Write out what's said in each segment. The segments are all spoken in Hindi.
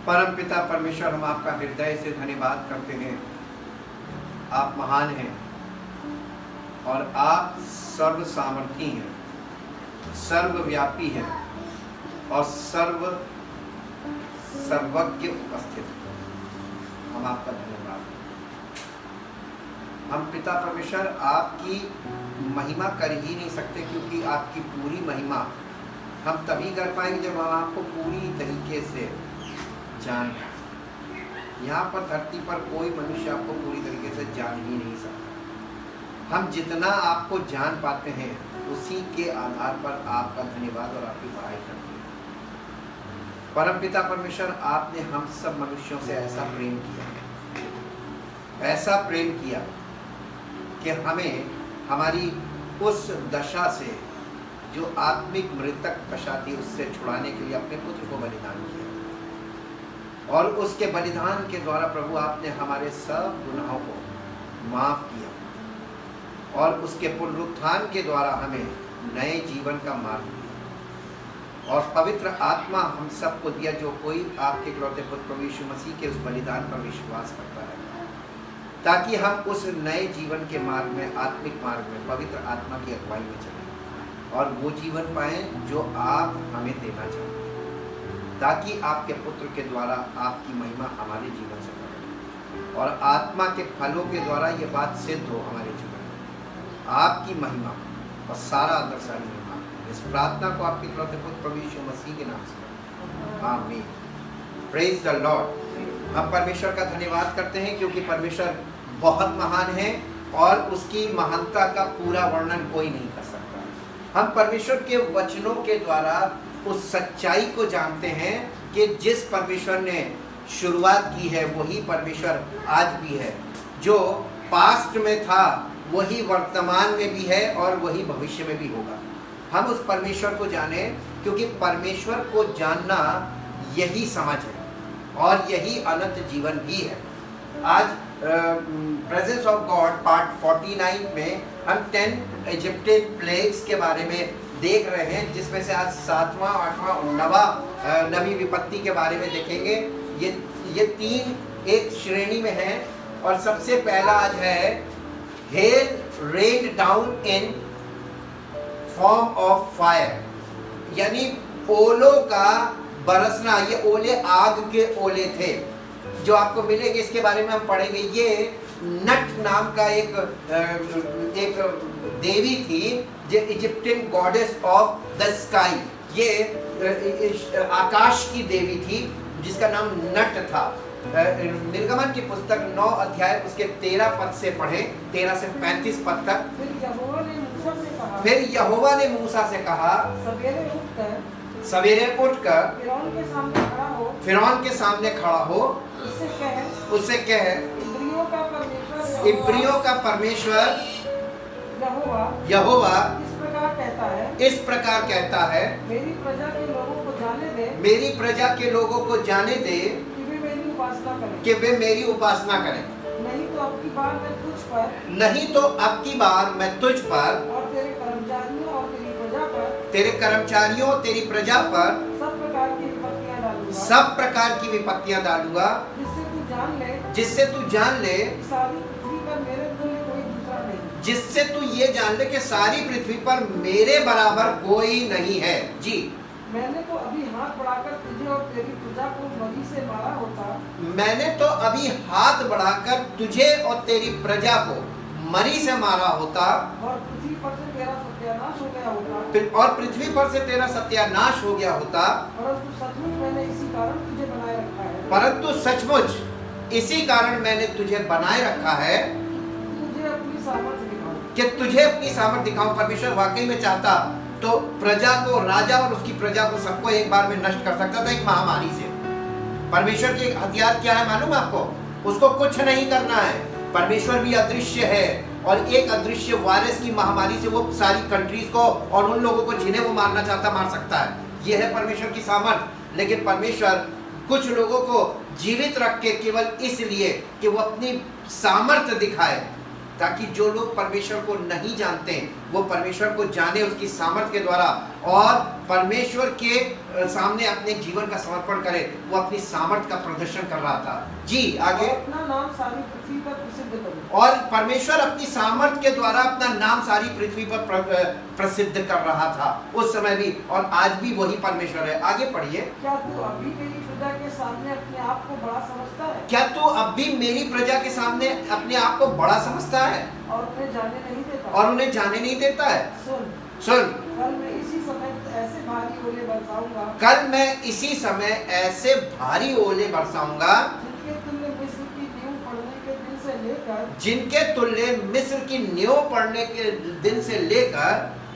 परमपिता परमेश्वर, हम आपका हृदय से धन्यवाद करते हैं। आप महान हैं और आप सर्व सामर्थी हैं, सर्वव्यापी हैं और सर्वज्ञ उपस्थित। हम आपका धन्यवाद। हम पिता परमेश्वर आपकी महिमा कर ही नहीं सकते, क्योंकि आपकी पूरी महिमा हम तभी कर पाएंगे जब हम आपको पूरी तरीके से जान पाए। यहाँ पर धरती पर कोई मनुष्य आपको पूरी तरीके से जान ही नहीं सकता। हम जितना आपको जान पाते हैं उसी के आधार पर आपका धन्यवाद और आपकी बड़ाई करते हैं। परमपिता परमेश्वर, आपने हम सब मनुष्यों से ऐसा प्रेम किया कि हमें हमारी उस दशा से, जो आत्मिक मृतक दशा थी, उससे छुड़ाने के लिए अपने पुत्र को बलिदान किया। और उसके बलिदान के द्वारा प्रभु आपने हमारे सब गुनाहों को माफ किया और उसके पुनरुत्थान के द्वारा हमें नए जीवन का मार्ग दिया और पवित्र आत्मा हम सबको दिया, जो कोई आपके इकलौते पुत्र प्रभु यीशु मसीह के उस बलिदान पर विश्वास करता है, ताकि हम उस नए जीवन के मार्ग में, आत्मिक मार्ग में, पवित्र आत्मा की अगुवाई में चलें और वो जीवन पाएं जो आप हमें देना चाहते हैं, ताकि आपके पुत्र के द्वारा आपकी महिमा हमारे जीवन से बढ़े और आत्मा के फलों के द्वारा ये बात सिद्ध हो हमारे जीवन में, आपकी महिमा और सारा अंदर सारी महिमा। इस प्रार्थना को आपके इकलौते पुत्र प्रभु यीशु मसीह के नाम से आमीन। Praise the Lord. हम परमेश्वर का धन्यवाद करते हैं, क्योंकि परमेश्वर बहुत महान है और उसकी महानता का पूरा वर्णन कोई नहीं कर सकता। हम परमेश्वर के वचनों के द्वारा उस सच्चाई को जानते हैं कि जिस परमेश्वर ने शुरुआत की है वही परमेश्वर आज भी है, जो पास्ट में था वही वर्तमान में भी है और वही भविष्य में भी होगा। हम उस परमेश्वर को जाने, क्योंकि परमेश्वर को जानना यही समझ है और यही अनंत जीवन भी है। आज प्रेजेंस ऑफ गॉड पार्ट 49 में हम 10 इजिप्टियन प्लेग्स के बारे में देख रहे हैं, जिसमें से आज 7वां, 8वां और 9वां नवी विपत्ति के बारे में देखेंगे। ये तीन एक श्रेणी में हैं और सबसे पहला आज है hello rain down in form of fire, यानी ओलों का बरसना। ये ओले आग के ओले थे जो आपको मिलेंगे, इसके बारे में हम पढ़ेंगे। ये नट नाम का एक देवी थी, जो Egyptian goddess of the sky, ये आकाश की देवी थी जिसका नाम नट था। निर्गमन की पुस्तक 9 अध्याय उसके 13 पद से पढ़ें, 13 से 35 पद तक। फिर यहोवा ने मूसा से कहा, सवेरे उठकर फिरौन के सामने खड़ा हो, उससे कह इब्रियों का परमेश्वर यहोवा इस प्रकार कहता है, मेरी प्रजा के लोगों को जाने दे कि वे मेरी उपासना करें। नहीं तो अब की बार मैं तुझ पर और तेरे कर्मचारियों और तेरी प्रजा पर सब प्रकार की विपत्तियां डालूंगा, जिससे तू जान ले जिससे तू ये जान ले कि सारी पृथ्वी पर मेरे बराबर कोई नहीं है। जी, मैंने तो अभी हाथ बढ़ाकर तुझे और तेरी प्रजा को मरी से मारा होता। मैंने तो अभी हाथ बढ़ाकर तुझे और तेरी प्रजा को मरी से मारा होता और पृथ्वी पर से तेरा सत्यानाश हो गया होता। और पृथ्वी पर से तेरा सत्यानाश हो गया होता। परंतु सचमुच मैंने इसी कारण तुझे बनाए रखा है। परंतु सचमुच इसी कारण मैंने तुझे बनाए रखा है तुझे अपनी सामर्थ्य दिखाऊं, कि तुझे अपनी सामर्थ्य दिखाऊं। परमेश्वर वाकई में चाहता तो प्रजा को, राजा और उसकी प्रजा को सबको एक बार में नष्ट कर सकता था, एक महामारी से। परमेश्वर के हथियार क्या है मालूम आपको? उसको कुछ नहीं करना है। परमेश्वर भी अदृश्य है और एक अदृश्य वायरस की महामारी से वो सारी कंट्रीज को और उन लोगों को जिन्हें वो मारना चाहता मार सकता है। ये है परमेश्वर की सामर्थ। लेकिन परमेश्वर कुछ लोगों को जीवित रख के केवल इसलिए कि वो अपनी सामर्थ्य दिखाए, ताकि जो लोग परमेश्वर को नहीं जानते वो परमेश्वर को जाने उसकी सामर्थ्य के द्वारा और परमेश्वर के सामने अपने जीवन का समर्पण करे, वो अपनी सामर्थ का प्रदर्शन कर रहा था। जी आगे। और अपना नाम सारी पृथ्वी पर प्रसिद्ध करूं। और परमेश्वर अपनी सामर्थ के द्वारा अपना नाम सारी पृथ्वी पर प्रसिद्ध कर रहा था उस समय भी, और आज भी वही परमेश्वर है। आगे पढ़िए। क्या तू अभी मेरी प्रजा के सामने अपने आप को बड़ा समझता है क्या तू अब भी मेरी प्रजा के सामने अपने आप को बड़ा समझता है और उन्हें जाने नहीं देता? और उन्हें जाने नहीं देता है? सुन, सुन, कल मैं इसी समय ऐसे भारी ओले बरसाऊंगा कल मैं इसी समय ऐसे भारी ओले बरसाऊंगा जिनके तुल्य मिस्र की नींव पड़ने के दिन से लेकर जिनके तुल्य मिस्र की नींव पड़ने के दिन से लेकर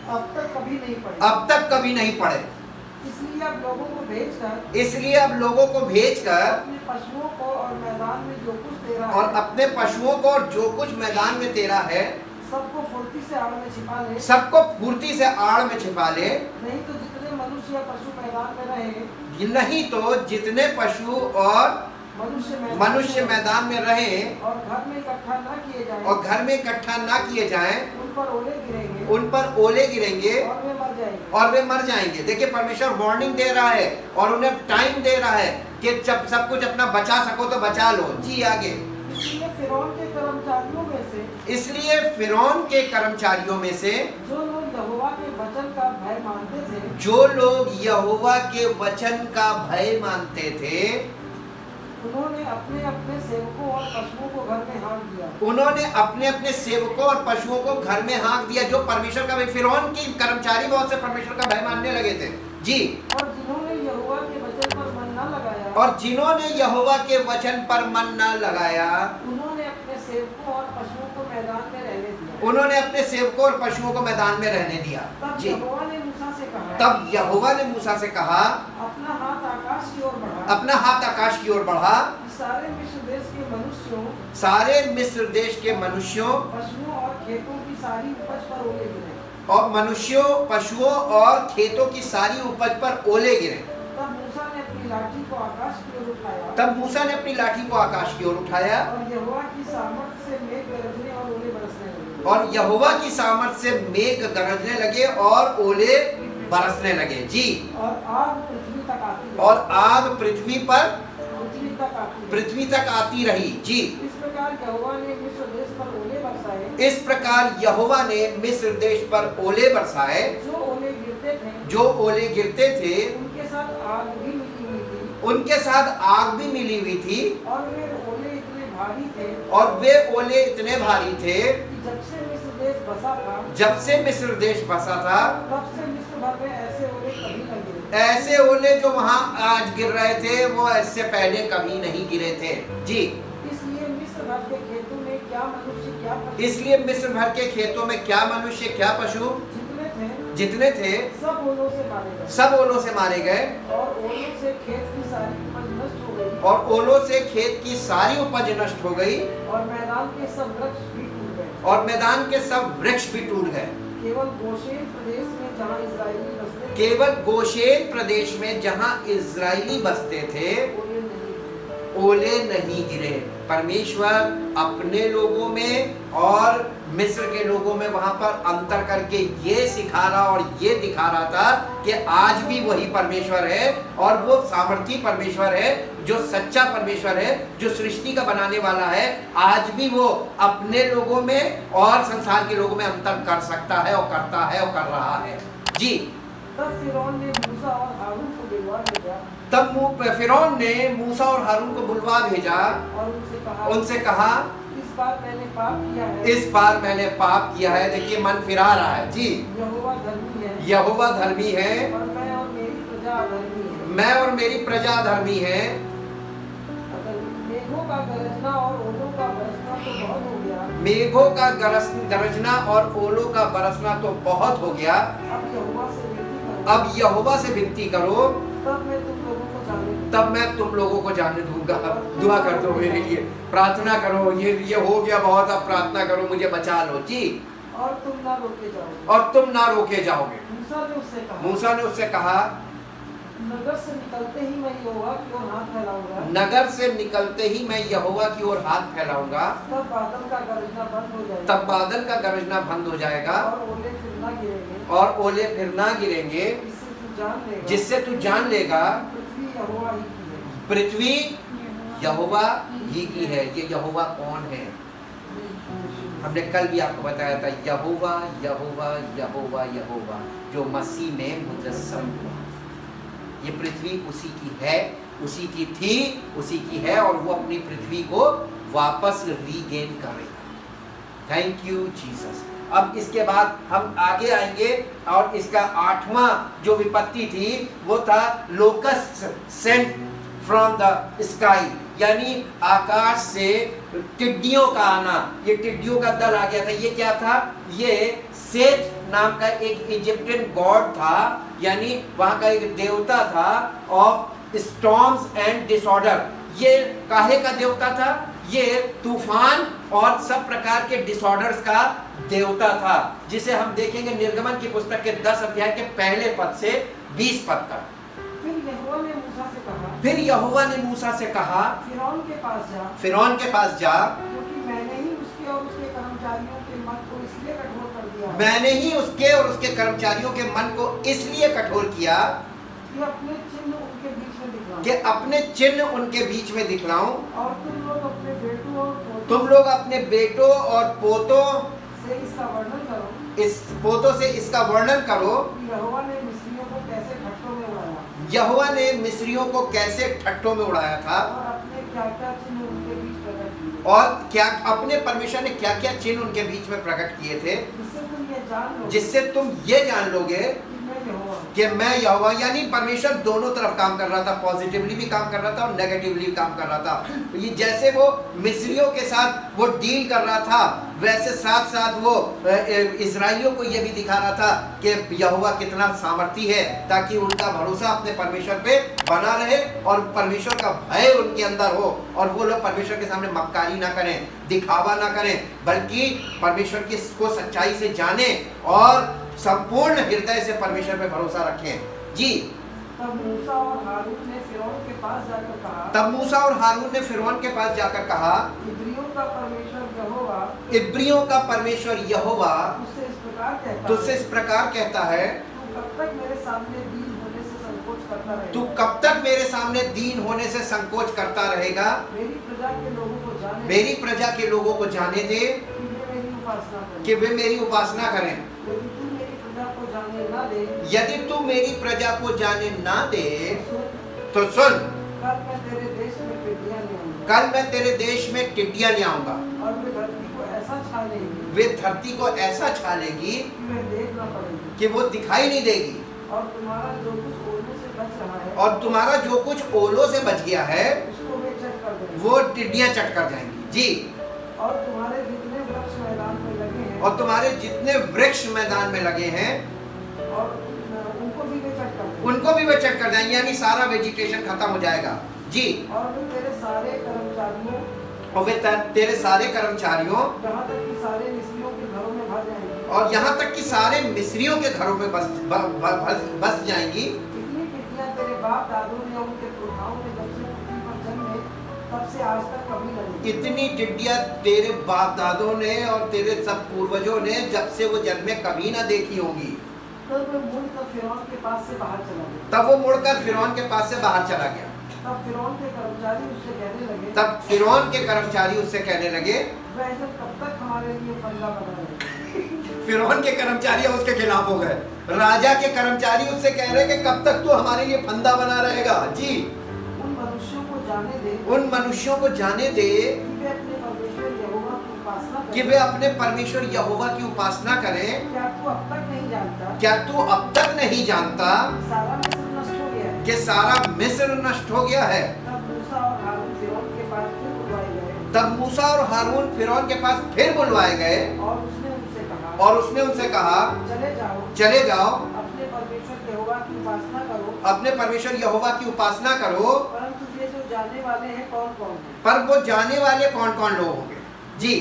अब तक कभी नहीं पड़े। अब तक कभी नहीं पड़े। इसलिए अब लोगों को भेजकर इसलिए अब लोगों को भेजकर अपने पशुओं को और मैदान में जो कुछ तेरा और है अपने पशुओं को और जो कुछ मैदान में तेरा है सबको फुर्ती से आड़ में छिपा ले। सबको फुर्ती से आड़ में छिपा ले। नहीं तो जितने मनुष्य या पशु मैदान में रहे नहीं तो जितने पशु और मनुष्य मैदान में रहें और घर में इकट्ठा ना किए जाएं और घर में इकट्ठा ना किए जाएं, उन पर ओले गिरेंगे उन पर ओले गिरेंगे और वे मर जाएंगे। और वे मर जाएंगे। देखिए परमेश्वर वार्निंग दे रहा है और उन्हें टाइम दे रहा है कि जब सब कुछ अपना बचा सको तो बचा लो। जी आगे। इसलिए फिरौन के कर्मचारियों में से इसलिए फिरौन के कर्मचारियों में से जो लोग यहोवा के वचन का भय मानते थे जो लोग यहोवा के वचन का भय मानते थे उन्होंने अपने अपने सेवकों और पशुओं को घर में हाँक दिया। उन्होंने अपने अपने सेवकों और पशुओं को घर में हाँक दिया। जो परमेश्वर का फिरौन की कर्मचारी बहुत से परमेश्वर का भय मानने लगे थे। जी। और जिन्होंने यहोवा के वचन पर मन न लगाया और जिन्होंने यहोवा के वचन पर मन न लगाया उन्होंने अपने सेवकों और पशुओं को मैदान में रहने दिया। उन्होंने अपने सेवकों और पशुओं को मैदान में रहने दिया। तब जी। यहोवा ने मूसा से कहा तब यहोवा ने मूसा से कहा अपना हाथ आकाश की ओर बढ़ा अपना हाथ आकाश की ओर बढ़ा कि सारे मिस्र देश के मनुष्यों सारे मिस्र देश के मनुष्यों पशुओं और खेतों की सारी उपज पर ओले गिरे। और मनुष्यों पशुओं और खेतों की सारी उपज पर ओले गिरे। तब मूसा ने अपनी लाठी को आकाश की ओर उठाया तब मूसा ने अपनी लाठी को आकाश की ओर उठाया और यहोवा की सामर्थ से मेघ गरजने और ओले बरसने लगे। और यहोवा की सामर्थ से मेघ गरजने लगे और ओले बरसने लगे। जी। और आग पृथ्वी तक आती रही। और आग पृथ्वी पर पृथ्वी तक आती रही। जी। इस प्रकार यहोवा ने मिस्र देश पर ओले बरसाए इस प्रकार यहोवा ने मिस्र देश पर ओले बरसाए जो ओले गिरते थे जो ओले गिरते थे उनके साथ आग भी मिली हुई थी उनके साथ आग भी मिली हुई थी और वे ओले इतने भारी थे और वे ओले इतने भारी थे कि जब से मिस्र देश बसा था जब से मिस्र देश बसा था तब से मिस्र भर में ऐसे ओले कभी न गिरे। ऐसे ओले जो वहां आज गिर रहे थे वो इससे पहले कभी नहीं गिरे थे। जी। इसलिए मिस्र भर के खेतों में क्या मनुष्य क्या पशु इसलिए मिस्र भर के खेतों में क्या मनुष्य क्या पशु जितने थे सब ओलों से मारे गए। सब ओलों से मारे गए और ओलों से खेत की सारी उपज नष्ट हो गई और ओलों से खेत की सारी उपज नष्ट हो गई और मैदान के सब वृक्ष भी टूट गए। और मैदान के सब वृक्ष भी टूट गए। केवल गोशेन प्रदेश में जहाँ इजरायली बसते केवल गोशेन प्रदेश में जहां इजरायली बसते थे ओले नहीं गिरे। ओले नहीं गिरे। परमेश्वर अपने लोगों में और मिस्र के लोगों में वहां पर अंतर करके ये सिखा रहा और ये दिखा रहा था कि आज भी वही परमेश्वर है और वो सामर्थी परमेश्वर है जो सच्चा परमेश्वर है जो सृष्टि का बनाने वाला है। आज भी वो अपने लोगों में और संसार के लोगों में अंतर कर सकता है और करता है और कर रहा है। जी। तब फिरौन ने मूसा और हारून को बुलवा भेजा तब फिरौन ने मूसा और हारून को बुलवा भेजा और उनसे कहा इस बार मैंने पाप किया है। इस बार मैंने पाप किया है। देखिए मन फिरा रहा है। जी। यहोवा धर्मी है यहोवा धर्मी है और मैं और मेरी प्रजा अधर्मी है। मैं और मेरी प्रजा धर्मी है। मेघों का गरजना और ओलों का बरसना तो बहुत हो गया। मेघों का गरजना और ओलों का बरसना तो बहुत हो गया। अब यहोवा से विनती करो तब मैं तुम लोगों को जाने दूंगा। दुआ कर दो मेरे लिए, प्रार्थना करो। ये हो गया बहुत, अब प्रार्थना करो मुझे बचा लो। जी। और तुम ना रोके जाओगे। और तुम ना रोके जाओगे। मूसा ने उससे कहा नगर से निकलते ही मैं यहोवा की ओर हाथ फैलाऊंगा। नगर से निकलते ही मैं यहोवा की ओर हाथ फैलाऊंगा। तब बादल का गरजना बंद हो जाएगा। तब बादल का गरजना बंद हो जाएगा और ओले फिर ना गिरेंगे, और ओले फिर ना गिरेंगे, जिससे तू जान लेगा जिससे तू जान लेगा पृथ्वी यहोवा पृथ्वी यहोवा ही ही की है। की है। ये यहोवा कौन है? हमने कल भी आपको बताया था, यहोवा यहोवा यहोवा यहोवा जो मसीह में मुजस्सम हुआ। ये पृथ्वी उसी की है, उसी की थी, उसी की है, और वो अपनी पृथ्वी को वापस रीगेन करेगा। Thank you Jesus. अब इसके बाद हम आगे आएंगे और इसका 8वां जो विपत्ति थी वो था locust Saint from the sky, यानी आकाश से टिड्डियों का आना। ये टिड्डियों का दल आ गया था। ये क्या था? ये सेथ नाम का एक इजिप्टियन गॉड था, यानी वहां का एक देवता था ऑफ स्टॉर्म्स एंड डिसऑर्डर। ये काहे का देवता था? ये तूफान और सब प्रकार के डिसऑर्डर्स का देवता था, जिसे हम देखेंगे निर्गमन की पुस्तक के 10 अध्याय के पहले पद से 20 पद तक। फिर यहोवा ने मूसा से कहा, फिर यहोवा ने मूसा से कहा, फिरौन के पास जा, फिरौन के पास जा, क्योंकि मैंने ही उसके और उसके कर्मचारियों के मन को इसलिए कठोर कर दिया है मैंने ही उसके और उसके कर्मचारियों के मन को इसलिए कठोर किया कि अपने चिन्ह उनके बीच में दिखलाऊं, कि अपने चिन्ह उनके बीच में दिखलाऊं, और तुम लोग अपने बेटों और तुम लोग अपने बेटों और पोतों से इसका वर्णन करो इस पोतों से इसका वर्णन करो कि यहोवा ने मिस्रियों को कैसे ठट्ठों में उड़ाया यहोवा ने मिस्रियों को कैसे ठट्ठों में उड़ाया था, और अपने क्या क्या चिन्ह उनके बीच प्रकट किए, और क्या अपने परमेश्वर ने क्या क्या चिन्ह उनके बीच में प्रकट किए थे, जिससे तुम ये जान लो जिससे तुम ये जान लोगे कि मैं यहोवा हूं। कि मैं यहोवा। यानी परमेश्वर दोनों तरफ काम कर रहा था, पॉजिटिवली भी काम कर रहा था और नेगेटिवली भी काम कर रहा था। ये जैसे वो मिस्रियों के साथ वो डील कर रहा था, वैसे साथ साथ वो इजराइलियों को ये भी दिखा रहा था कि यहोवा कितना सामर्थी है, ताकि उनका भरोसा अपने परमेश्वर पे बना रहे और परमेश्वर का भय उनके अंदर हो, और वो लोग परमेश्वर के सामने मक्कारी ना करें, दिखावा ना करें, बल्कि परमेश्वर की को सच्चाई से जाने और संपूर्ण हृदय से परमेश्वर पे भरोसा रखें। जी। तब मूसा और हारून ने फिरौन के पास जाकर कहा, तब मूसा और हारून ने फिरौन के पास जाकर कहा, इब्रियों का परमेश्वर यहोवा इब्रियों का परमेश्वर यहोवा तुझसे इस प्रकार कहता तुझसे है, इस प्रकार कहता है, तू कब तक मेरे सामने दीन होने से संकोच करता रहेगा? तू कब तक मेरे सामने दीन होने से संकोच करता रहेगा? मेरी प्रजा के लोगों को जाने मेरी प्रजा के लोगों को जाने दे कि वे मेरी कि वे मेरी उपासना उपासना करें। करें। यदि तू मेरी प्रजा को जाने ना दे, यदि तू मेरी प्रजा को जाने ना दे तो तो सुन, कल मैं तेरे देश में टिड्डियां ले आऊंगा, कल मैं तेरे देश में टिड्डियां ले आऊंगा, और वे धरती को ऐसा छा लेंगी वे धरती को ऐसा छा लेगी कि वे देख ना पड़ेगी, कि वो दिखाई नहीं देगी, और तुम्हारा जो कुछ ओलों से बच रहा है और तुम्हारा जो कुछ ओलों से बच गया है उसको वे चट कर देंगे, वो टिड्डियां चट कर जाएंगी। जी। और तुम्हारे जितने वृक्ष मैदान में लगे हैं और तुम्हारे जितने वृक्ष मैदान में लगे हैं और उनको भी वे चट कर देंगे, उनको भी वे चट कर जाएंगे, यानी सारा वेजिटेशन खत्म हो जाएगा। जी। और वे तेरे सारे कर्मचारियों और वे तेरे सारे कर्मचारियों यहाँ तक कि सारे मिस्रियों के घरों में भर जाएंगे, और यहाँ तक कि सारे मिस्रियों के घरों में बस जाएंगी। इतनी टिड्डियां तेरे बाप दादों ने और उनके पुरखाओं ने जब से पृथ्वी पर जन्मे तब से आज तक कभी न देखी। इतनी टिड्डियां तेरे बाप दादों ने और तेरे सब पूर्वजों ने जब से वो जन्मे कभी ना देखी होंगी। तब वे मुड़कर फिरौन के पास से बाहर चला गया। तब वो मुड़कर फिरौन के पास से बाहर चला गया। तब फिरौन के कर्मचारी उससे कहने लगे, तब फिरौन के कर्मचारी उससे कहने लगे, वह जब कब तक हमारे लिए फंदा बना रहेगा? फिरौन के कर्मचारी उसके खिलाफ हो गए। राजा के कर्मचारी उससे कह रहे कि कब तक तू हमारे लिए फंदा बना रहेगा। जी। उन मनुष्यों को जाने दे उन मनुष्यों को जाने दे कि वे अपने परमेश्वर कि वे अपने परमेश्वर यहोवा की उपासना करें। यहोवा की उपासना करें। क्या तू अब तक नहीं जानता क्या तू अब तक नहीं जानता सारा मिस्र नष्ट हो गया है? कि सारा मिस्र नष्ट हो गया है? तब मूसा और हारून फिरौन के पास फिर बुलवाए गए, तब मूसा और हारून फिरौन के पास फिर बुलवाए गए, और उसने उनसे कहा, चले जाओ अपने परमेश्वर यहोवा की उपासना करो। अपने परमेश्वर यहोवा की उपासना करो। परंतु ये जो जाने वाले हैं कौन कौन है? पर वो जाने वाले कौन कौन लोग होंगे? जी।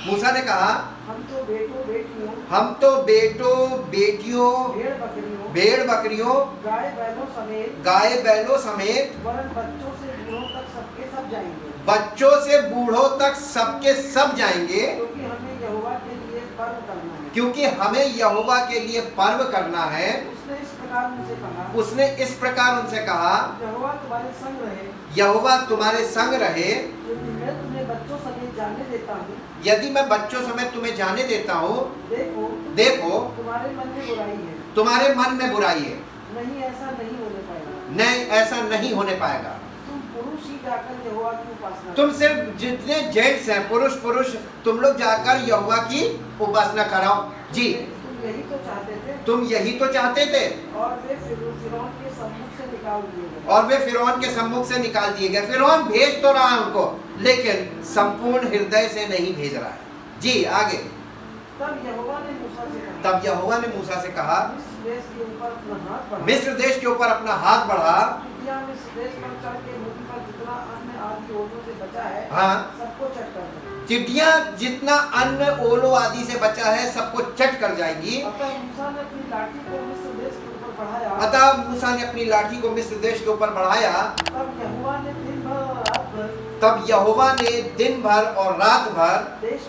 मूसा ने कहा, हम तो बेटों बेटियों, हम तो बेटों बेटियों, भेड़ बकरियों, गाय बैलों समेत वरन बच्चों से बूढ़ों तक सबके सब जाएंगे, बच्चों से बूढ़ों तक सबके सब जाएंगे, क्योंकि हमें यहोवा के लिए पर्व करना है। क्योंकि हमें यहोवा के लिए पर्व करना है। उसने इस प्रकार उनसे कहा, यहोवा तुम्हारे संग रहे, यदि मैं तुम्हें बच्चों समेत जाने देता हूँ, यदि मैं बच्चों समेत तुम्हें जाने देता हूँ, देखो तुम्हारे मन में बुराई है, तुम्हारे मन में बुराई है, नहीं ऐसा नहीं होने पाएगा। नहीं ऐसा नहीं होने पाएगा। तुम पुरुष ही जाकर यहोवा की उपासना तुम सिर्फ जितने जेंट्स हैं, पुरुष तुम लोग जाकर यहोवा की उपासना कराओ। जी, तुम यही तो चाहते थे, तुम यही तो चाहते थे। और वे फिरौन के सम्मुख से निकाल दिए गए। और वे फिरौन के सम्मुख से निकाल दिए गए। फिरौन भेज तो रहा है उनको, लेकिन संपूर्ण हृदय से नहीं भेज रहा है। जी, आगे। तब यहोवा ने मूसा से कहा, मिस्र देश के ऊपर अपना हाथ बढ़ा, मिस्र देश के ऊपर अपना हाथ बढ़ा। टिड्डियाँ मिस्र देश पर चढ़ के मुझ पर जितना अन्न आदि ओलों से बचा है, हाँ, सबको चट कर दो। चिड़ियाँ जितना अन्न ओलो आदि से बचा है सबको चट कर जाएंगी। अतः मूसा ने अपनी लाठी को मिस्र देश के ऊपर बढ़ाया। अतः मूसा ने अपनी लाठी को मिस्र देश के ऊपर बढ़ाया। तब यहोवा ने दिन भर और रात भर देश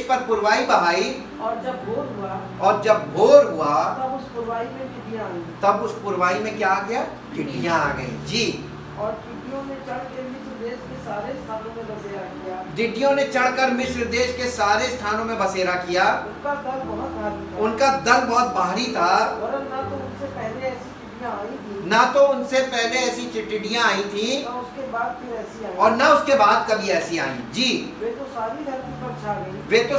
पर पुरवाई बहाई, और जब भोर हुआ, तब उस पुरवाई में टिड्डियाँ आई। तब उस पुरवाई में क्या आ गया? टिड्डियाँ आ गई। जी, और टिड्डियों ने चढ़कर मिस्र देश के सारे स्थानों में बसेरा किया। टिड्डियों ने चढ़कर मिस्र देश के सारे स्थानों में बसेरा किया। उनका दल बहुत भारी था, वरन ना तो उनसे पहले ऐसी टिड्डियाँ आई थी, ना तो उनसे पहले ऐसी टिड्डियाँ आई थी, ना उसके बाद फिर ऐसी आई, और ना उसके बाद कभी ऐसी आई। जी, वे तो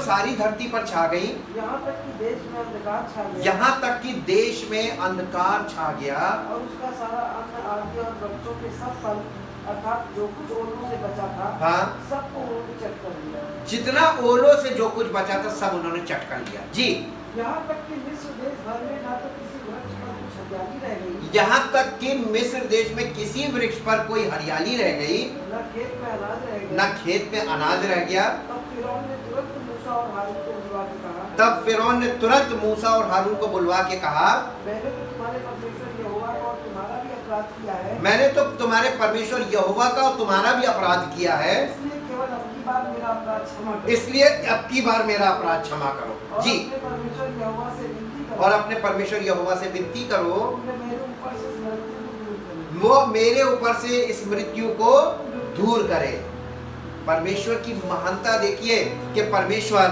सारी धरती पर छा गई, यहाँ तक कि देश में अंधकार छा गया, यहाँ तक कि देश में अंधकार छा गया। और उसका सारा अन्न आदि और बच्चों के सब फल, अर्थात जो कुछ ओलों से बचा था, हाँ, सबको उन्होंने चट कर लिया। जितना ओलो से जो कुछ बचा था सब उन्होंने चट कर लिया। जी, यहाँ तक कि मिस्र देश भर में ना तो किसी वृक्ष पर कुछ हरियाली रह गई, यहाँ तक कि मिस्र देश में किसी वृक्ष पर कोई हरियाली रह गई, न खेत में अनाज रह गया। न खेत में अनाज रह गया। तब फिरौन ने तुरंत मूसा और हारून को बुलवा के कहा, तब फिरौन ने तुरंत मूसा और हारून को बुलवा के कहा, मैंने तो तुम्हारे परमेश्वर यहोवा का और तुम्हारा भी अपराध किया है, मैंने तो तुम्हारे परमेश्वर यहोवा का और तुम्हारा भी अपराध किया है, इसलिए केवल अपनी बार मेरा अपराध क्षमा करो। इसलिए अब की बार मेरा अपराध क्षमा करो। और जी, अपने परमेश्वर यहोवा से विनती करो, और अपने परमेश्वर यहोवा से विनती करो, वो मेरे ऊपर से इस मृत्यु को दूर करे। वो मेरे ऊपर से इस मृत्यु को दूर करे। परमेश्वर की महानता देखिए कि परमेश्वर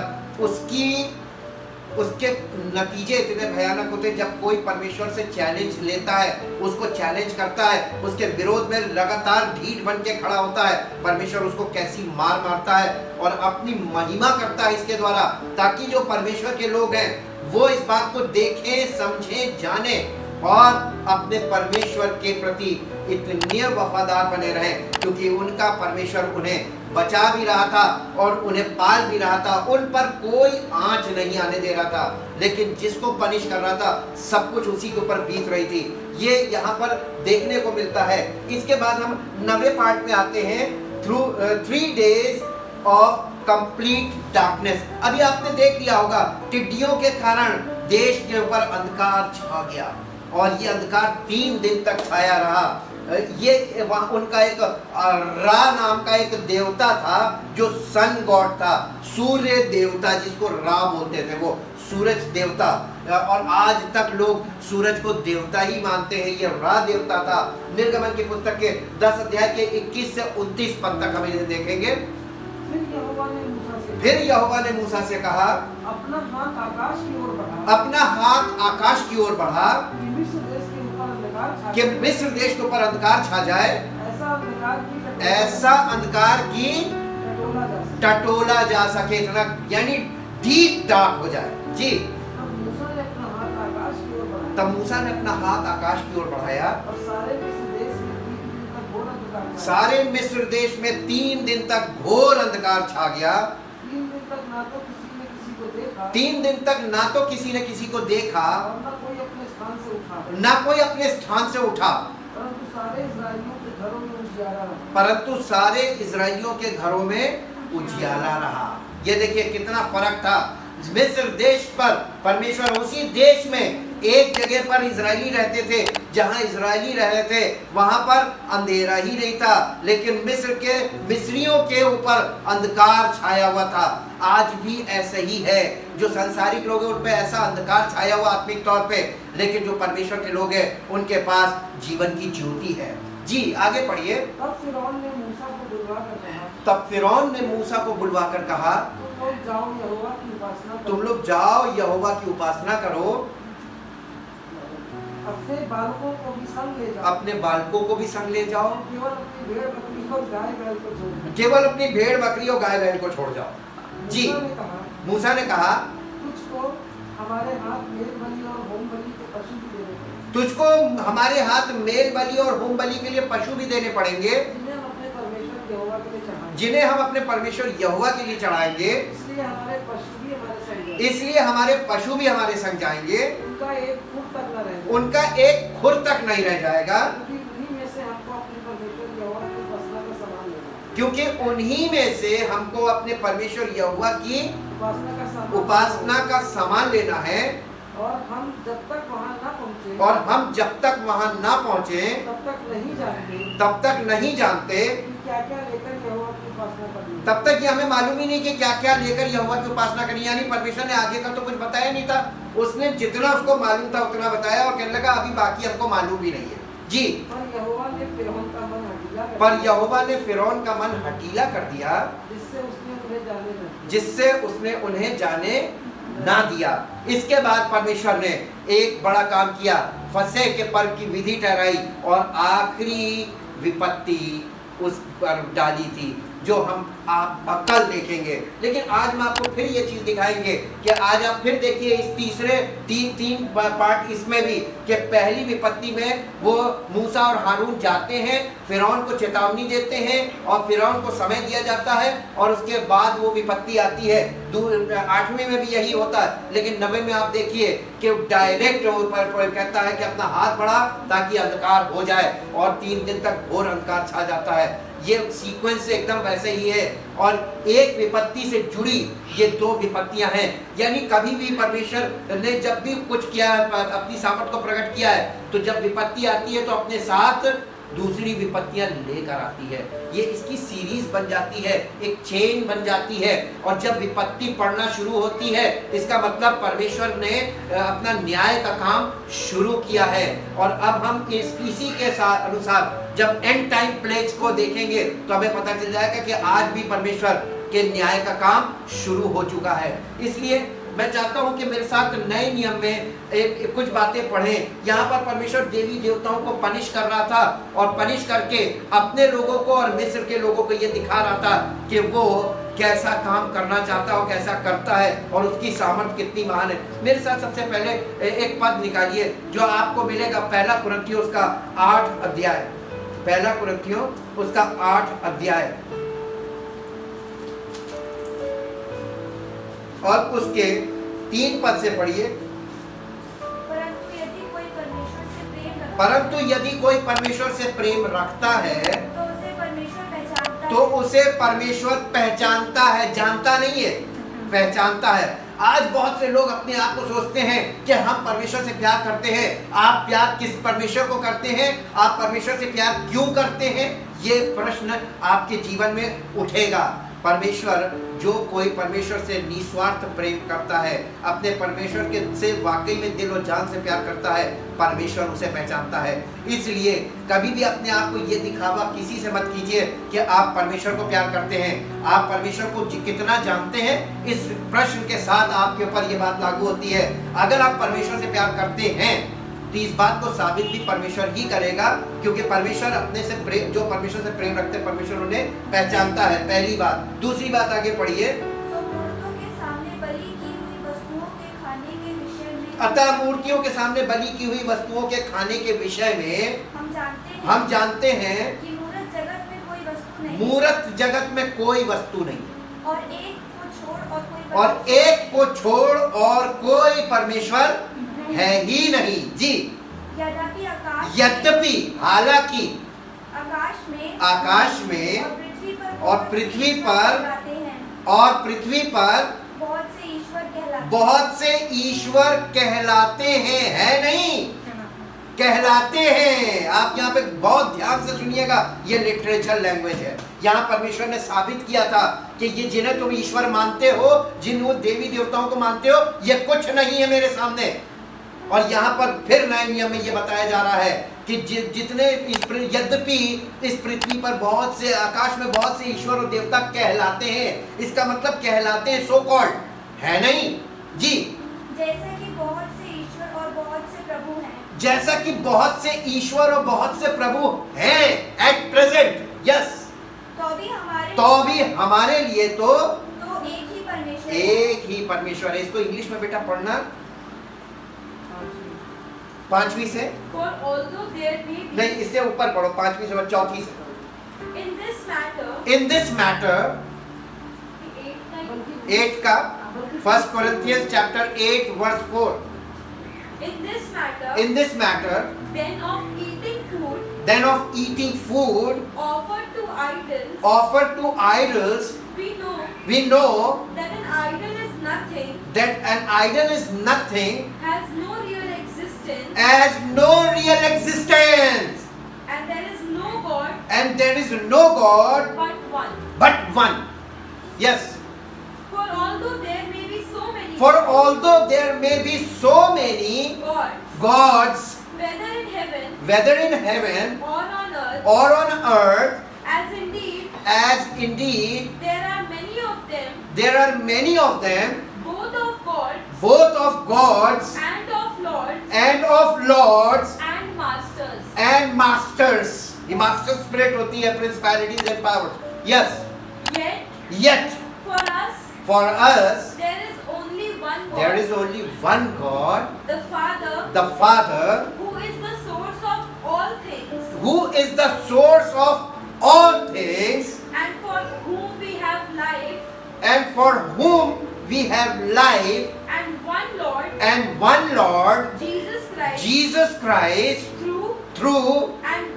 उसके नतीजे इतने भयानक होते हैं। जब कोई परमेश्वर से चैलेंज लेता है, उसको चैलेंज करता है, उसके विरोध में लगातार ढीठ बन के खड़ा होता है, परमेश्वर उसको कैसी मार मारता है और अपनी महिमा करता है इसके द्वारा, ताकि जो परमेश्वर के लोग हैं वो इस बात को देखें, समझें, जाने और अपने परमेश्वर के प्रति इतने वफादार बने रहें, क्योंकि उनका परमेश्वर उन्हें बचा भी रहा था और उन्हें पाल भी रहा था। उन पर कोई आंच नहीं आने दे रहा था, लेकिन जिसको पनिश कर रहा था सब कुछ उसी के ऊपर बीत रही थी। ये यहाँ पर देखने को मिलता है। इसके बाद हम 9वें पार्ट में आते हैं, through 3 days of complete darkness. अभी आपने देख लिया होगा, टिड्डियों के कारण देश के ऊपर अंधकार छा गया और ये अंधकार 3 दिन तक छाया रहा। ये उनका एक रा नाम का एक देवता था जो सन गॉड था, सूर्य देवता जिसको रा बोलते थे, वो सूरज देवता। और आज तक लोग सूरज को देवता ही मानते हैं। ये रा देवता था। निर्गमन की पुस्तक के 10 अध्याय के 21 से 29 पद तक हम इन्हें देखेंगे। फिर यहोवा ने मूसा से कहा, अपना हाथ आकाश की ओर बढ़ा, कि मिस्र देश के ऊपर अंधकार छा जाए, ऐसा अंधकार की टटोला जा सके, इतना यानी डीप डार्क हो जाए। जी, तब मूसा ने अपना हाथ आकाश की ओर बढ़ाया, सारे मिस्र देश में 3 दिन तक घोर अंधकार छा गया। 3 दिन तक ना तो किसी ने किसी को देखा, 3 दिन तक ना तो किसी ने किसी को देखा, और ना कोई अपने स्थान से उठा, ना कोई अपने स्थान से उठा, परंतु सारे इस्राएलियों के घरों में उजियाला रहा। परंतु सारे इस्राएलियों के घरों में उजियाला रहा। ये देखिए कितना फर्क था। मिस्र देश पर परमेश्वर, उसी देश में एक जगह पर इजरायली रहते थे, जहां इजरायली रह रहे थे वहां पर अंधेरा ही नहीं था, लेकिन मिस्रियों के ऊपर अंधकार छाया हुआ था। आज भी ऐसा ही है जो संसारिक लोग हैं उन पे ऐसा अंधकार छाया हुआ आत्मिक तौर पे, लेकिन जो परमेश्वर के लोग हैं उनके पास जीवन की ज्योति है। जी आगे पढ़िए। तब फिरौन ने मूसा को बुलवाकर कहा, तब फिरौन ने मूसा को बुलवाकर कहा, तुम लोग जाओ यहोवा की उपासना करो, तुम लोग जाओ यहोवा की उपासना करो, अपने बालकों को भी संग ले जाओ, अपने बालकों को भी संग ले जाओ, केवल अपनी भेड़ बकरी और गाय बैल को छोड़ दो। केवल अपनी भेड़ बकरी और गाय बैल को छोड़ जाओ। जी मूसा ने कहा, तुझको हमारे हाथ मेल बलि और होम बलि के पशु भी देने पड़ेंगे, तुझको हमारे हाथ मेल बलि और होम बलि के लिए पशु भी देने पड़ेंगे, जिन्हें हम अपने परमेश्वर यहोवा के लिए जिन्हें हम अपने परमेश्वर यहोवा के लिए चढ़ाएंगे। चढ़ाएंगे। इसलिए हमारे पशु भी हमारे संग जाएंगे, इसलिए हमारे पशु भी हमारे संग जाएंगे, उनका एक खुर तक न रहेगा, उनका एक खुर तक नहीं रह जाएगा, क्योंकि उन्हीं में से हमको अपने परमेश्वर यहोवा की क्योंकि उन्हीं में से हमको अपने परमेश्वर यहोवा की उपासना का उपासना का सामान सामान लेना है, और हम जब तक वहाँ न पहुँचे, और हम जब तक वहां ना पहुंचे तब तक नहीं जानते क्या क्या लेकर यहोवा की उपासना करनी है। तब तक ये हमें मालूम ही नहीं कि क्या क्या लेकर यहोवा की उपासना करनी। यानी परमेश्वर ने आगे का तो कुछ बताया नहीं था, उसने जितना उसको मालूम था उतना बताया और कहने लगा अभी बाकी हमको मालूम भी नहीं है। जी पर यहोवा ने फिरौन का मन हठीला कर पर दिया, यहोवा ने फिरौन का मन हठीला कर दिया, जिससे उसने उन्हें जाने ना दिया। इसके बाद परमेश्वर ने एक बड़ा काम किया, फसह के पर्व की विधि ठहराई और आखिरी विपत्ति उस पर डाली थी जो हम आप कल देखेंगे। लेकिन आज मैं आपको फिर ये चीज दिखाएंगे कि आज आप फिर देखिए इस तीसरे तीन पार्ट इसमें भी कि पहली विपत्ति में वो मूसा और हारून जाते हैं, फिरौन को चेतावनी देते हैं और फिरौन को समय दिया जाता है और उसके बाद वो विपत्ति आती है। 8वें में भी यही होता है, लेकिन 9वें में आप देखिए कि डायरेक्ट ऊपर कहता है कि अपना हाथ बढ़ा ताकि अंधकार हो जाए और 3 दिन तक घोर अंधकार छा जाता है। ये सीक्वेंस एकदम वैसे ही है और एक विपत्ति से जुड़ी ये 2 विपत्तियां हैं। यानी कभी भी परमेश्वर ने जब भी कुछ किया है, अपनी सामर्थ को प्रकट किया है, तो जब विपत्ति आती है तो अपने साथ दूसरी विपत्तियां लेकर आती है। ये इसकी सीरीज बन जाती है, एक चेन बन जाती है और जब विपत्ति पड़ना शुरू होती है इसका मतलब परमेश्वर ने अपना न्याय का काम शुरू किया है। और अब हम इसी के साथ अनुसार जब एंड टाइम प्लेज को देखेंगे तो हमें पता चल जाएगा कि आज भी परमेश्वर के न्याय का काम शुरू हो चुका है। इसलिए मैं चाहता हूं कि मेरे साथ नए नियम में कुछ बातें पढ़ें। यहाँ पर परमेश्वर देवी देवताओं को पनिश कर रहा था और पनिश करके अपने लोगों को और मिस्र के लोगों को ये दिखा रहा था कि वो कैसा काम करना चाहता है, कैसा करता है और उसकी सामर्थ कितनी महान है। मेरे साथ सबसे पहले एक पद निकालिए जो आपको मिलेगा 1 कुरिन्थियों उसका 8 अध्याय, 1 कुरिन्थियों उसका 8 अध्याय और उसके 3 पद से पढ़िए। परंतु यदि कोई परमेश्वर से प्रेम रखता है तो उसे परमेश्वर पहचानता है, जानता नहीं है, पहचानता है। आज बहुत से लोग अपने आप को सोचते हैं कि हम परमेश्वर से प्यार करते हैं। आप प्यार किस परमेश्वर को करते हैं? आप परमेश्वर से प्यार क्यों करते हैं? ये प्रश्न आपके जीवन में उठेगा। परमेश्वर जो कोई परमेश्वर से निस्वार्थ प्रेम करता है, अपने परमेश्वर के से वाकई में दिल और जान से प्यार करता है, परमेश्वर उसे पहचानता है। इसलिए कभी भी अपने आप को ये दिखावा किसी से मत कीजिए कि आप परमेश्वर को प्यार करते हैं। आप परमेश्वर को कितना जानते हैं, इस प्रश्न के साथ आपके ऊपर ये बात लागू होती है। अगर आप परमेश्वर से प्यार करते हैं तो इस बात को साबित भी परमेश्वर ही करेगा, क्योंकि परमेश्वर अपने से प्रेम, जो परमेश्वर से प्रेम रखते हैं परमेश्वर उन्हें पहचानता है। पहली बात। दूसरी बात आगे पढ़िए। अतः मूर्तियों के सामने बलि की हुई वस्तुओं के खाने के विषय में हम जानते हैं कि मूर्त जगत में कोई वस्तु नहीं और एक को छोड़ और कोई परमेश्वर है ही नहीं। जी यद्यपि हालांकि आकाश में और पृथ्वी पर बहुत से ईश्वर कहलाते हैं, है नहीं? कहलाते हैं। आप यहाँ पे बहुत ध्यान से सुनिएगा, ये लिटरेचर लैंग्वेज है। यहाँ परमेश्वर ने साबित किया था कि ये जिन्हें तुम ईश्वर मानते हो, जिन वो देवी देवताओं को मानते हो, ये कुछ नहीं है मेरे सामने। और यहाँ पर फिर नए नियम में ये बताया जा रहा है कि जितने यद्यपि इस पृथ्वी पर बहुत से, आकाश में बहुत से ईश्वर और देवता कहलाते हैं, इसका मतलब कहलाते हैं सो कॉल्ड, है नहीं जी। जैसा कि बहुत से ईश्वर और बहुत से प्रभु हैं, जैसा कि बहुत से ईश्वर और बहुत से प्रभु हैं एट प्रेजेंट, यस, तो भी हमारे लिए तो एक ही परमेश्वर है। इसको इंग्लिश में बेटा पढ़ना 5वीं से, नहीं इससे ऊपर पढ़ो, 5वीं से 4थी से। इन दिस मैटर 8 का 1 Corinthians chapter 8 verse 4। In this matter, then of eating food offered to idols, we know that an idol is nothing, has no real existence, and there is no God but one. Yes. For although there may be so many gods, whether in heaven or on earth, as indeed there are many of them, both of gods and of lords and masters। ये master spirit होती है, principalities and powers। Yes. Yet for us there is only one God, the Father, who is the source of all things, and for whom we have life, and one Lord, Jesus Christ, through and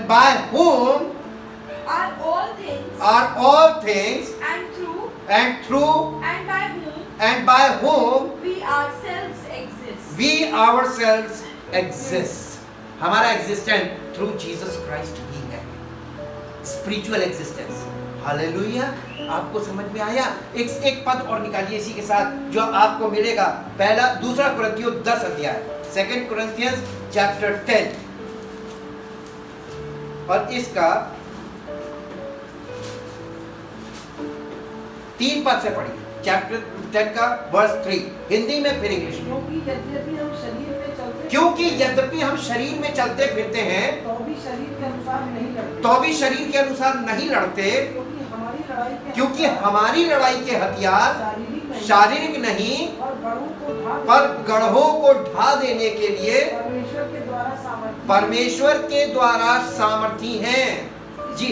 by whom are all things, and through and by whom we ourselves exist. हमारा एग्जिस्टेंस थ्रू जीसस क्राइस्ट ही है, स्पिरिचुअल एग्जिस्टेंस। हालेलुया। आपको समझ में आया? एक पद और निकालिए इसी के साथ जो आपको मिलेगा, 2 कुरिन्थियों 10 अध्याय, 2 Corinthians chapter 10, और इसका 3 पद से पढ़िए, चैप्टर 10 का वर्स 3, हिंदी में फिर इंग्लिश में। क्योंकि यद्यपि हम शरीर में चलते फिरते हैं, तो भी शरीर के अनुसार नहीं लड़ते, क्योंकि हमारी लड़ाई के हथियार शारीरिक नहीं पर गढ़ों को ढा देने के लिए परमेश्वर के द्वारा सामर्थी हैं जी।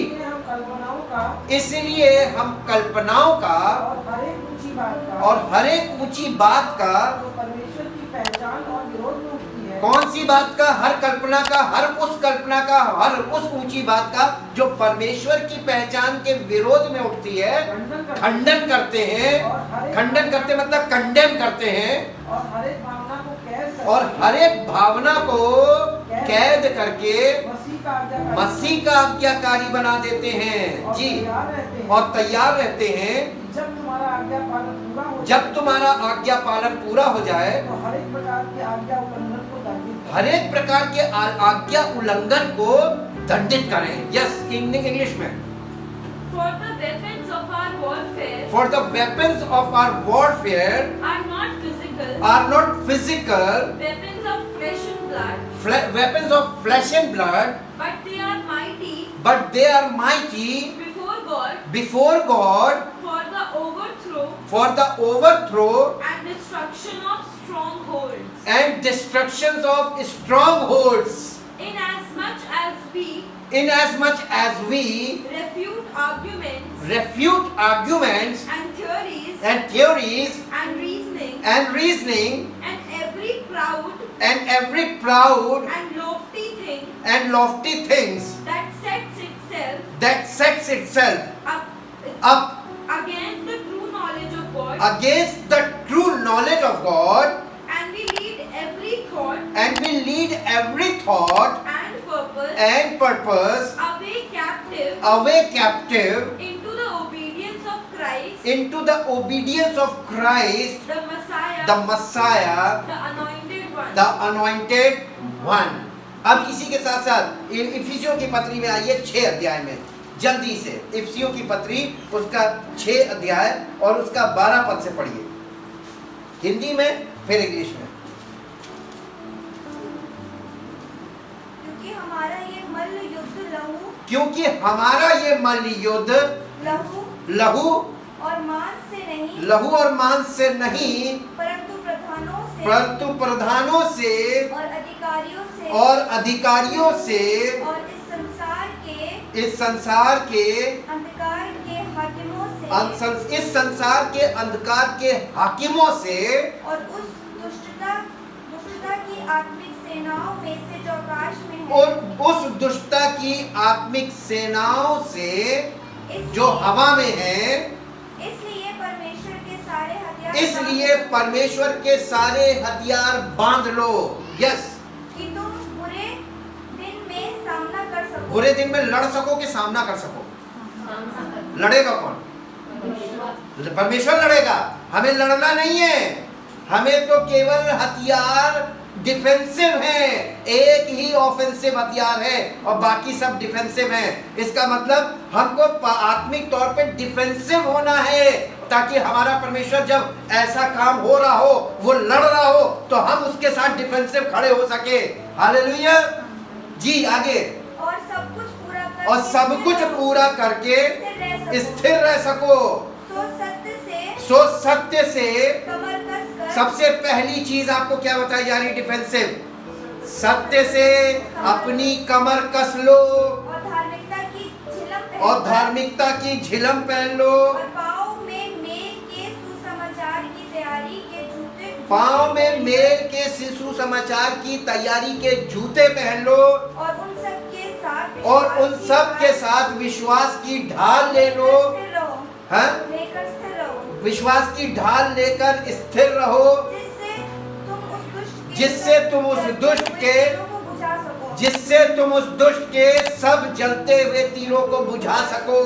इसलिए हम कल्पनाओं का और हर एक ऊंची बात का, परमेश्वर की पहचान और विरोध में उठती है। कौन सी बात का? हर कल्पना का, हर उस ऊंची बात का जो परमेश्वर की पहचान के विरोध में उठती है, खंडन करते हैं। खंडन करते मतलब कंडेम करते हैं, और हर एक भावना को कैद करके मसीह का आज्ञाकारी बना देते हैं जी, और तैयार रहते हैं जब तुम्हारा आज्ञा पालन पूरा हो जाए, हर एक प्रकार के आज्ञा उल्लंघन को दंडित करें। यस, इंग्लिश में। For the weapons of our warfare are not physical, weapons of flesh and blood, but they are mighty before God for the overthrow and destructions of strongholds, inasmuch as we refute arguments and theories and reasoning and every proud and lofty things that sets itself up against the true knowledge of God, against the true knowledge of God, and we lead every thought and will lead every thought and purpose away captive into the obedience of Christ, into the obedience of Christ, the Messiah, the Messiah, the anointed one. the anointed one. अब इसी के साथ साथ इफिसियों की पत्री में आइए 6 अध्याय में, जल्दी से इफिसियों की पत्री उसका 6 अध्याय और उसका 12 पद से पढ़िए, हिंदी में फिर इंग्लिश में। क्योंकि हमारा ये मल्ल युद्ध लहू क्योंकि हमारा ये मल्ल युद्ध लहू और मांस से नहीं, लहू और मांस से नहीं, परंतु प्रधानों से और अधिकारियों से और अधिकारियों से और इस संसार के अंधकार के हाकिमों से इस संसार के अंधकार के हाकिमों से और उस दुष्टता की आत्मिक सेनाओं में से जो आकाश में है, और उस दुष्टता की आत्मिक सेनाओं से जो हवा में है। इसलिए परमेश्वर के सारे हथियार बांध लो। यस, कि तुम बुरे दिन में सामना कर सको, बुरे दिन में लड़ सको कि सामना कर सको। लड़ेगा कौन? परमेश्वर लड़ेगा, हमें लड़ना नहीं है। हमें तो केवल हथियार डिफेंसिव है, एक ही ऑफेंसिव हथियार है और बाकी सब डिफेंसिव है। इसका मतलब हमको आत्मिक तौर पे डिफेंसिव होना है, ताकि हमारा परमेश्वर जब ऐसा काम हो रहा हो, वो लड़ रहा हो, तो हम उसके साथ डिफेंसिव खड़े हो सके। हालेलुया जी। आगे, और सब कुछ पूरा करके स्थिर रह सको। सो सत्य से कमर कसकर, सबसे पहली चीज आपको क्या बताई जा रही? डिफेंसिव। सत्य से अपनी कमर कस लो और धार्मिकता की झिलम पहन लो। और पाँव में मेल के सुसमाचार की तैयारी के जूते, पाँव में मेल के सुसमाचार की तैयारी के जूते पहन लो और उन सब के साथ विश्वास की ढाल ले लो। हाँ? लेकर स्थिर रहो, विश्वास की ढाल लेकर स्थिर रहो, जिससे तुम उस दुष्ट के सब जलते हुए तीरों को बुझा सको।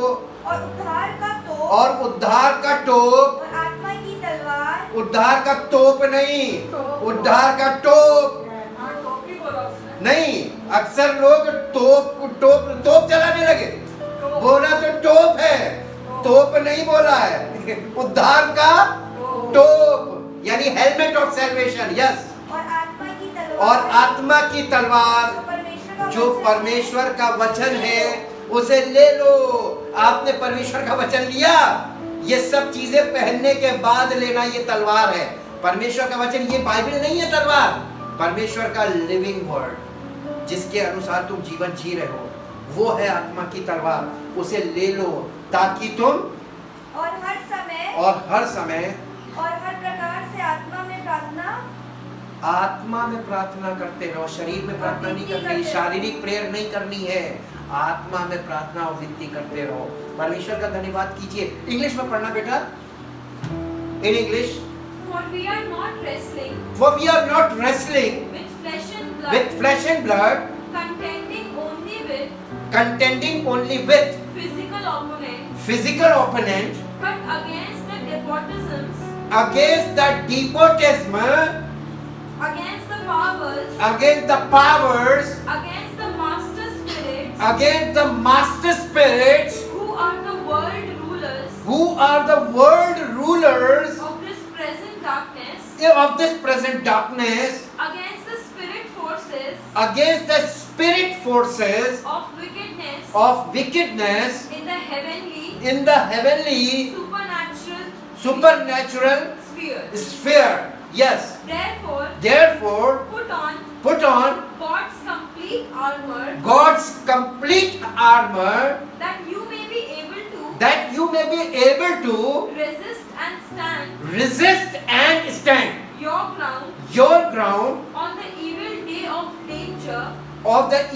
और उद्धार का टोप, और आत्मा की तलवार, उद्धार का तोप नहीं, उद्धार का टोप नहीं। अक्सर लोग तोप चलाने लगे, बोला तो टोप है, तोप नहीं बोला है। उद्धार का टोप यानी हेलमेट ऑफ सैल्वेशन। यस, और आत्मा की तलवार जो परमेश्वर का वचन है, उसे ले लो। आपने परमेश्वर का वचन लिया, ये सब चीजें पहनने के बाद लेना, ये तलवार है। परमेश्वर का वचन, ये बाइबल नहीं है तलवार, परमेश्वर का लिविंग वर्ड जिसके अनुसार तुम जीवन जी रहे हो, वो है आत्मा की तलवार। उसे ले लो ताकि तुम और हर समय और हर प्रकार से आत्मा में प्रार्थना करते रहो। शरीर में प्रार्थना नहीं करनी, शारीरिक प्रेयर नहीं करनी है, आत्मा में प्रार्थना और विनती करते रहो। परमेश्वर का धन्यवाद कीजिए। इंग्लिश में पढ़ना बेटा, in English. For we are not wrestling with flesh and blood, contending only with physical opponent, but against the despotisms, against the despotism, against the powers, against the powers, against the master spirits, who are the world rulers of this present darkness, against the spirit forces of wickedness in the heavenly supernatural sphere. Yes. Therefore, put on God's complete armor, that you may be able to resist and stand your ground on the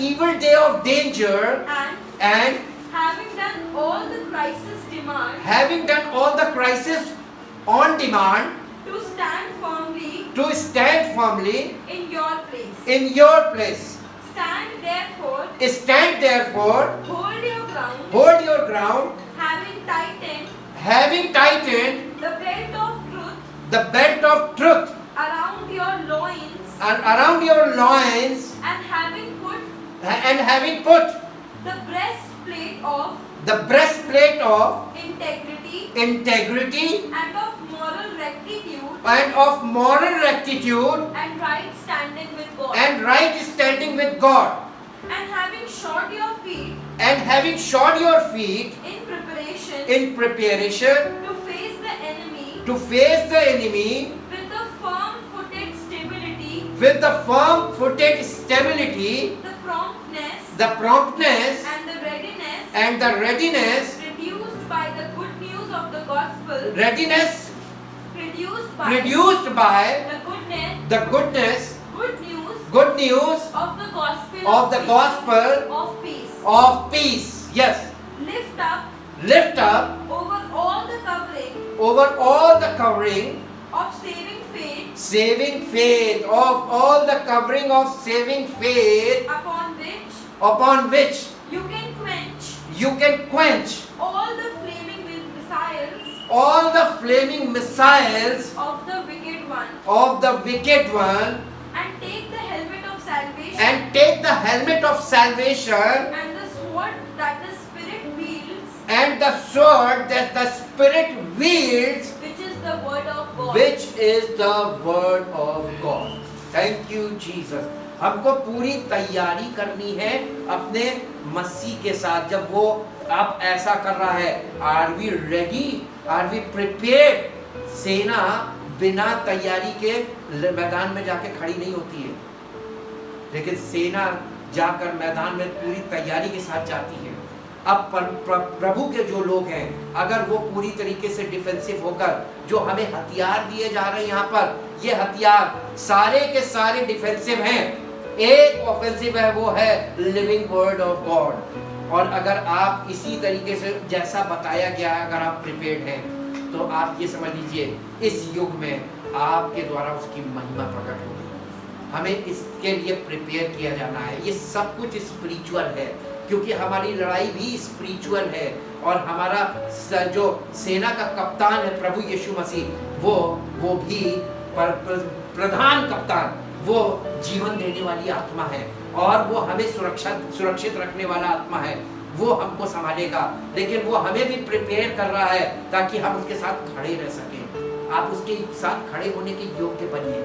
evil day of danger, and having done all the crisis on demand, to stand firmly in your place. your place. Stand therefore, hold your ground, having tightened the belt of truth around your loins, and having put the breastplate of integrity and of moral rectitude moral rectitude and right standing with God. and right standing with God, And having shod your feet in preparation to face the enemy with the firm-footed stability, the promptness and the readiness produced by the good news of the gospel, produced by produced by the good news of the gospel of the gospel of peace. of peace. Yes, Lift up over over all the covering of saving faith, of all the covering of saving faith, upon which you can quench all the flaming missiles of the wicked one, and take the helmet of salvation and the sword that the Spirit wields, and the sword that the Spirit wields, which is the word of God. which is the word of God. Thank you Jesus. हमको पूरी तैयारी करनी है अपने मसीह के साथ। जब वो अब ऐसा कर रहा है, are we ready, are we prepared? सेना बिना तैयारी के मैदान में जाके खड़ी नहीं होती है, लेकिन सेना जाकर मैदान में पूरी तैयारी के साथ जाती है। अब प्रभु के जो लोग हैं, अगर वो पूरी तरीके से डिफेंसिव होकर, जो हमें हथियार दिए जा रहे हैं यहाँ पर, ये हथियार सारे के सारे डिफेंसिव हैं, एक ऑफेंसिव है, वो है लिविंग वर्ड ऑफ गॉड। और अगर आप इसी तरीके से जैसा बताया गया है, अगर आप प्रिपेयर्ड हैं, तो आप ये समझ लीजिए इस युग में आपके द्वारा उसकी महिमा प्रकट होगी। हमें इसके लिए प्रिपेयर किया जाना है। ये सब कुछ स्पिरिचुअल है, क्योंकि हमारी लड़ाई भी स्पिरिचुअल है। और हमारा जो सेना का कप्तान है प्रभु यीशु मसीह, वो भी प्रधान कप्तान, वो जीवन देने वाली आत्मा है, और वो हमें सुरक्षित रखने वाला आत्मा है। वो हमको संभालेगा, लेकिन वो हमें भी प्रिपेयर कर रहा है ताकि हम उसके साथ खड़े रह सकें। आप उसके साथ खड़े होने के योग्य बनिए।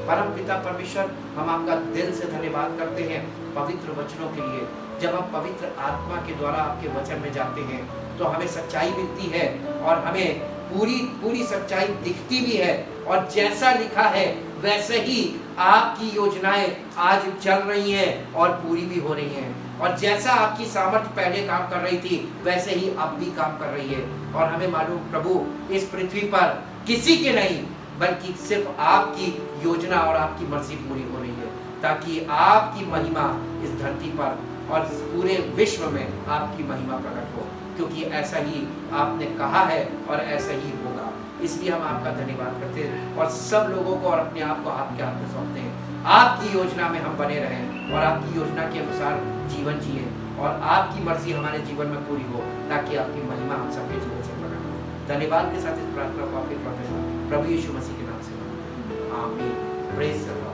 परम पिता परमेश्वर, हम आपका दिल से धन्यवाद करते हैं पवित्र वचनों के लिए। जब हम पवित्र आत्मा के द्वारा आपके वचन में जाते हैं, तो हमें सच्चाई मिलती है, और हमें पूरी सच्चाई दिखती भी है, और जैसा लिखा है वैसे ही आपकी योजनाएं आज चल रही हैं और पूरी भी हो रही हैं। और जैसा आपकी सामर्थ्य पहले काम कर रही थी, वैसे ही अब भी काम कर रही है। और हमें मालूम प्रभु, इस पृथ्वी पर किसी के नहीं, बल्कि सिर्फ आपकी योजना और आपकी मर्जी पूरी हो रही है, ताकि आपकी महिमा इस धरती पर और पूरे विश्व में आपकी महिमा प्रकट हो, क्योंकि ऐसा ही आपने कहा है और ऐसा ही होगा। इसलिए हम आपका धन्यवाद करते हैं, और सब लोगों को और अपने आप को आपके हाथ में सौंपते हैं। आपकी योजना में हम बने रहें, और आपकी योजना के अनुसार जीवन जिए, और आपकी मर्जी हमारे जीवन में पूरी हो, ताकि आपकी महिमा हम सबके जीवन से प्रकट हो। धन्यवाद के साथ इस प्रार्थना को आपके प्रभु यीशु मसीह के नाम से आमीन। Praise the Lord.